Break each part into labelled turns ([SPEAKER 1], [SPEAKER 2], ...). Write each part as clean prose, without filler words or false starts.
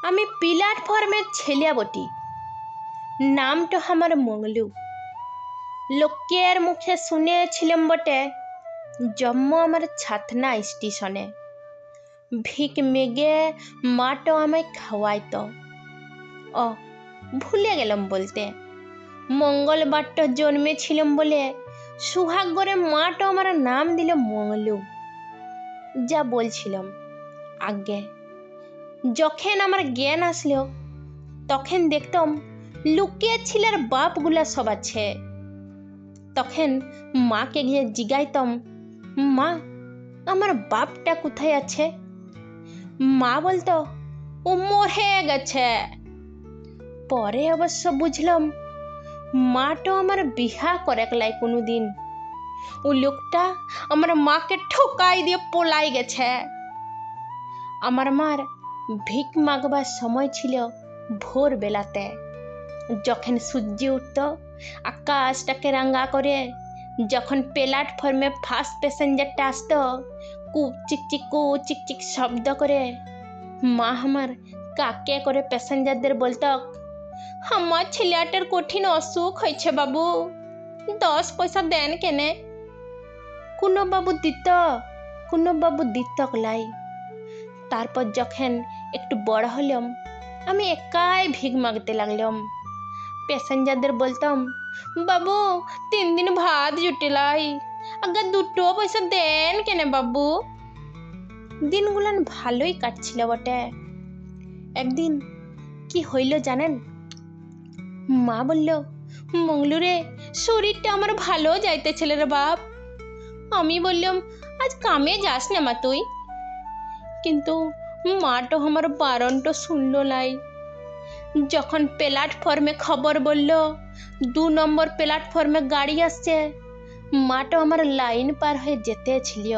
[SPEAKER 1] আমি প্ল্যাটফর্মের ছেলে বটি, নামটা আমার মঙ্গলু। লোকের মুখে শুনেছিলাম বটে জন্ম আমার ছাতনা স্টেশনে। ভিক মেগে মাটো আমায় খাওয়াইতো। ও ভুলে গেলাম বলতে, মঙ্গলবারটা জন্মেছিলাম বলে সুহাগ করে মাটো আমার নাম দিল মঙ্গলু। যা বলছিলাম আগে, যখন আমার জ্ঞান আসলো তখন দেখতাম লুকিয়ে ছিলার বাপগুলা সব আছে। তখন মাকে গিয়ে জিগাইতাম, মা আমার বাপটা কোথায় আছে? মা বলতো ও মরে গেছে। পরে অবশ্য বুঝলাম মাটো আমার বিহা করেকলাই কোনোদিন। ও লোকটা আমার মাকে ঠকাই দিয়ে পলাই গেছে। আমার মার ভিক মাগবার সময় ছিল ভোর বেলাতে, যখন সূর্য উঠত আকাশটাকে রাঙা করে। যখন প্ল্যাটফর্মে ফার্স্ট প্যাসেঞ্জারটা আসতো, কুক চিকচিক শব্দ করে মা আমার কাকে করে প্যাসেঞ্জারদের বলতো, আমার ছেলেটার কঠিন অসুখ হয়েছে বাবু, 10 পয়সা দেন কেনে? কোনো বাবু দিত লাই। তারপর যখন একটু বড় হলাম আমি একাই ভিক মাগতে লাগলাম। প্যাসেঞ্জারদের বলতাম, বাবু 3 দিন ভাত জুটেলাই, আগে 2 পয়সা দেন কেনে বাবু? দিনগুলান ভালোই কাটছিল বটে। একদিন কি হইল জানেন? মা বলল, মঙ্গলু রে, শরীরটা আমার ভালো যাইতেছিল রে বাপ। আমি বললাম, আজ কামে যাস না মা তুই। কিন্তু মাটো আমার বারণটা শুনলো লাই। যখন প্ল্যাটফর্মে খবর বলল 2 নম্বর প্ল্যাটফর্মে গাড়ি আসছে, মাটো আমার লাইন পার হয়ে যেতে ছিল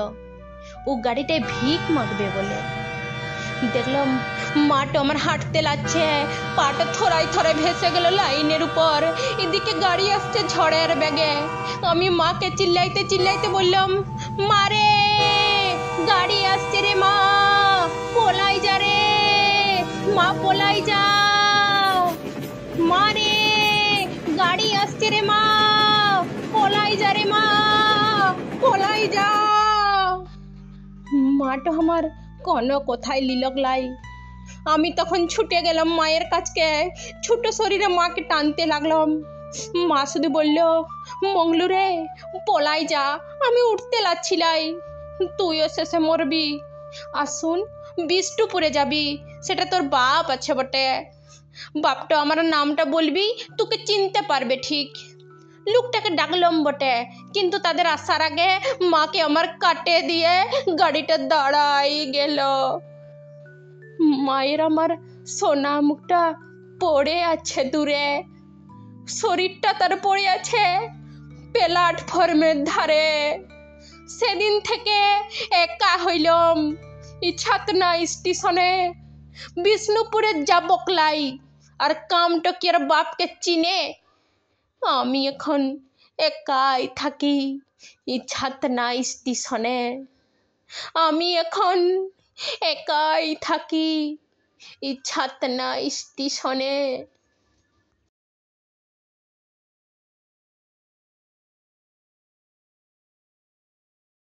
[SPEAKER 1] ও গাড়িটায় ভিক মাগবে বলে। দেখলাম মাটো আমার হাঁটতে লাগছে, পাটা থরাই ভেসে গেল লাইনের উপর। এদিকে গাড়ি আসছে ঝড়ের বেগে। আমি মাকে চিল্লাইতে বললাম, মারে গাড়ি আসছে রে মা, পলাই যা রে মা, পলাই যাও। মারে গাড়ি আসছে রে মা, পলাই যা রে মা, পলাই যাও। মাটো আমার কোনো কোথায় লিলক লাই। আমি তখন ছুটে গেলাম মায়ের কাছকে, ছোট শরীরে মাকে টানতে লাগলাম। মা শুধু বলল, মঙ্গলু রে পলাই যা, আমি উঠতে লাগছিলাই, তুইও শেষে মরবি। আসুন বিষ্টুপুরে যাবি, সেটা তোর বাপ আছে বটে। বাপটা আমার নামটা বলবি, তোকে চিনতে পারবে ঠিক। লোকটাকে ডাকলাম বটে, কিন্তু তাদের আসার আগে মাকে আমার কাটে দিয়ে গাড়িটা দাঁড়াই গেল। মায়ের আমার সোনা মুখটা পড়ে আছে দূরে, শরীরটা তার পড়ে আছে প্ল্যাটফর্মের ধারে। সেদিন থেকে একা হইলাম এই ছাতনা স্টেশনে। বিষ্ণুপুরে যাব ক্লাই, আর কামটা কি আর বাপকে চিনে? আমি এখন একাই থাকি এই ছাতনা স্টেশনে। আমি এখন একাই থাকি এই ছাতনা স্টেশনে।